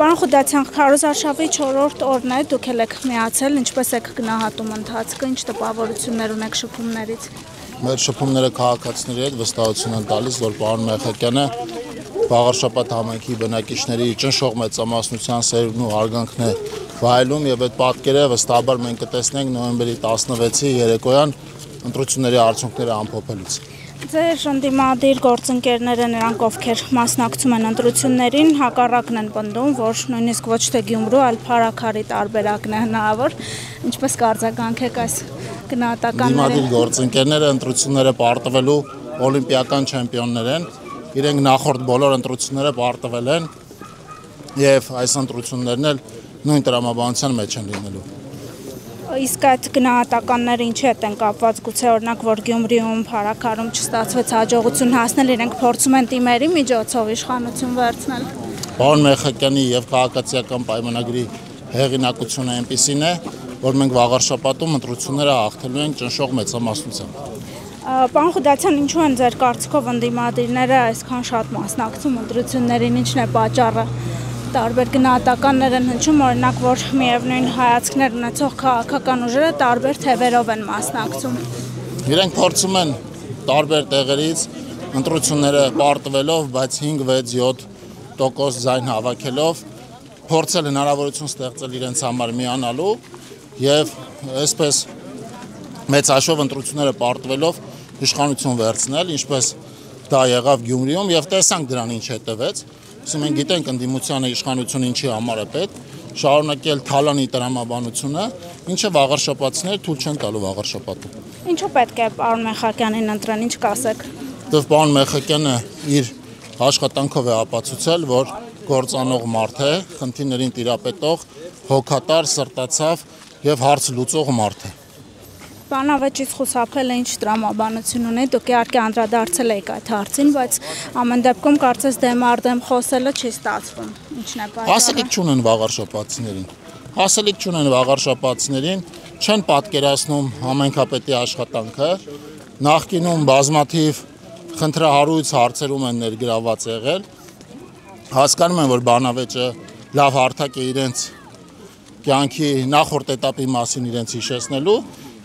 Պարոն Խուդացյան, քարոզարշավի 4-րդ օրն է, դուք եք միացել, ինչպես եք գնահատում ընթացքը, ինչ տպավորություններ ունեք շփումներից։ Մեր շփումները քաղաքացիների հետ վստահություն են տալիս, որ պարոն Մեխակյանը Վաղարշապատ համայնքի բնակիչների ճնշող մեծամասնության սերունդն ու հարգանքն է վայելում եւ այդ պատկերը վստահաբար մենք կտեսնենք նոյեմբերի 16-ի երեկոյան ընտրությունների արդյունքները ամփոփելուց։ Ձեր ընդդիմադիր գործընկերները նրանք ովքեր մասնակցում են ընտրություններին հակառակն են պնդում, որ նույնիսկ ոչ թե Գյումրու, այլ Փարաքարի տարբերակն է հնարավոր, ինչպես կարձագանքեք այս գնահատականներին։ Ընդդիմադիր գործընկերները ընտրությունները պարտվելու օլիմպիական չեմպիոններ են, իրենք նախորդ բոլոր ընտրությունները պարտվել են եւ այս ընտրություններն էլ նույն տրամաբանության մեջ են լինելու։ Իսկ այդ գնահատականները ինչի հետ են կապված, գուցե օրինակ, որ Գյումրիում, Փարաքարում չստացվեց հաջողություն հասնել, իրենք փորձում են թիմերի միջոցով իշխանություն վերցնել։ Պարոն Մեխակյանի եւ քաղաքացիական պայմանագրի հեղինակությունը այնպիսին է, որ մենք Վաղարշապատում ընտրությունները հաղթելու ենք ճնշող մեծամասնությամբ։ Պարոն Խուդացյան, ինչու են ձեր կարծիքով ընդդիմադիրները այսքան շատ մասնակցում ընտրություններին, ինչն է պատճառը։ Տարբեր գնահատականներ են հնչում, օրինակ, որ միևնույն հայացքներ ունեցող քաղաքական ուժերը տարբեր թևերով են մասնակցում։ Իրենք փորձում են տարբեր տեղերից ընտրությունները պարտվելով, բայց 5-6-7% ձայն հավաքելով փորձել հնարավորություն ստեղծել իրենց համար միանալու եւ այսպես մեծ հաշվով ընտրությունները պարտվելով իշխանություն վերցնել, ինչպես դա եղավ Գյումրիում եւ տեսանք դրան ինչ հետևեց։ Մենք գիտենք ընդդիմությանը իշխանությունը ինչի համար է պետք, շարունակել թալանի տրամաբանությունը, ինչը Վաղարշապատցիները թույլ չեն տալու Վաղարշապատում։ Ինչու պետք է պարոն Մեխակյանին ընտրեն, ինչ կասեք։ Դեռ պարոն Մեխակյանը իր աշխատանքով է ապացուցել, որ գործանող մարդ է, խնդիրներին տիրապետող, հոգատար, սրտացավ եւ հարց լուծող մարդ է։ Բանավեճից խուսափելը ինչ տրամաբանություն ունի, դուք իհարկե անդրադարձել եք այդ հարցին, բայց ամեն դեպքում կարծես դեմ առ դեմ խոսելը չի ստացվում։ Ինչն է պատճառը։ Հասելիք չունեն Վաղարշապատցիներին։ Հասելիք չունեն Վաղարշապատցիներին, չեն պատկերացնում համայնքապետի աշխատանքը, նախկինում բազմաթիվ խնդրահարույց հարցերում են ներգրավված եղել։ Հասկանում են, որ բանավեճը լավ հարթակ է իրենց կյանքի նախորդ էտապի մասին իրենց հիշեցնելու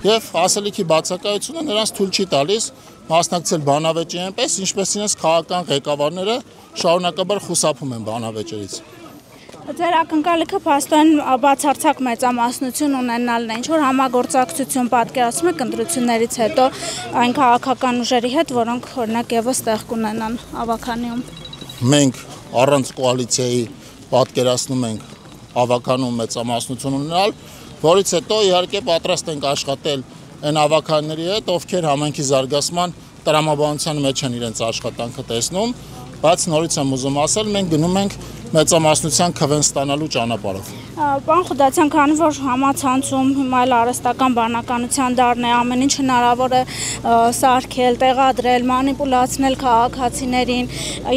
եւ ասելիքի բացակայությունը նրանց թույլ չի տալիս մասնակցել բանավեճի այնպես, ինչպես իրենց քաղաքական ղեկավարները շարունակաբար խուսափում են բանավեճերից։ Ձեր ակնկալիքը փաստորեն բացարձակ մեծամասնություն ունենալն է, ինչ որ համագործակցություն պատկերացնում եք ընտրություններից հետո այն քաղաքական ուժերի հետ, որոնք օրինակ եւս տեղ կունենան ավականիում։ Մենք առանց կոալիցիայի պատկերացնում ենք ավականում մեծամասնություն ունենալ, որից հետո իհարկե պատրաստ ենք աշխատել այն ավականների հետ, ովքեր համայնքի զարգացման տրամաբանության մեջ են իրենց աշխատանքը տեսնում, բայց նորից եմ ուզում ասել, մենք գնում ենք մեծամասնության քվեն ստանալու ճանապարհով։ Պարոն Խուդացյան, քանի որ համացանցում հիմա էլ արհեստական բանականության դարն է, ամեն ինչ հնարավոր է սարքել, տեղադրել, մանիպուլացնել քաղաքացիներին,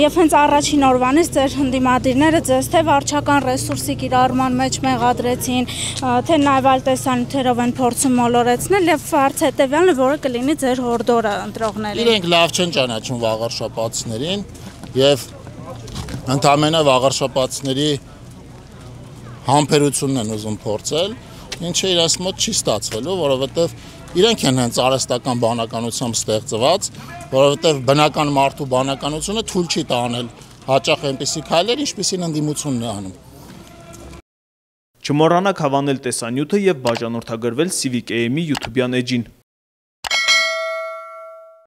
եւ հենց առաջին օրվանից ձեր ընդդիմադիրները ձեզ թե վարչական ռեսուրսի կիրառման մեջ մեղադրեցին, թե նաեւ այլ տեսանյութերով են փորձում մոլորեցնել եւ հարց հետեւյալն է, որը կլինի ձեր հորդորը ընտրողներին։ Իրենք լավ չեն ճանաչում Վաղարշապատցիներին եւ ընդամենը Վաղարշապատցիների համբերությունն են ուզում փորձել, ինչը իրենց մոտ չի ստացվելու, որովհետև իրենք են հենց արհեստական բանականությամբ ստեղծված, որովհետև բնական մարդու բանականությունը թույլ չի տանել հաճախ այնպիսի քայլեր, ինչպիսին ընդդիմությունն է անում։ Չմոռանաք հավանել տեսանյութը եւ բաժանորդագրվել Civic AM-ի YouTube-յան էջին։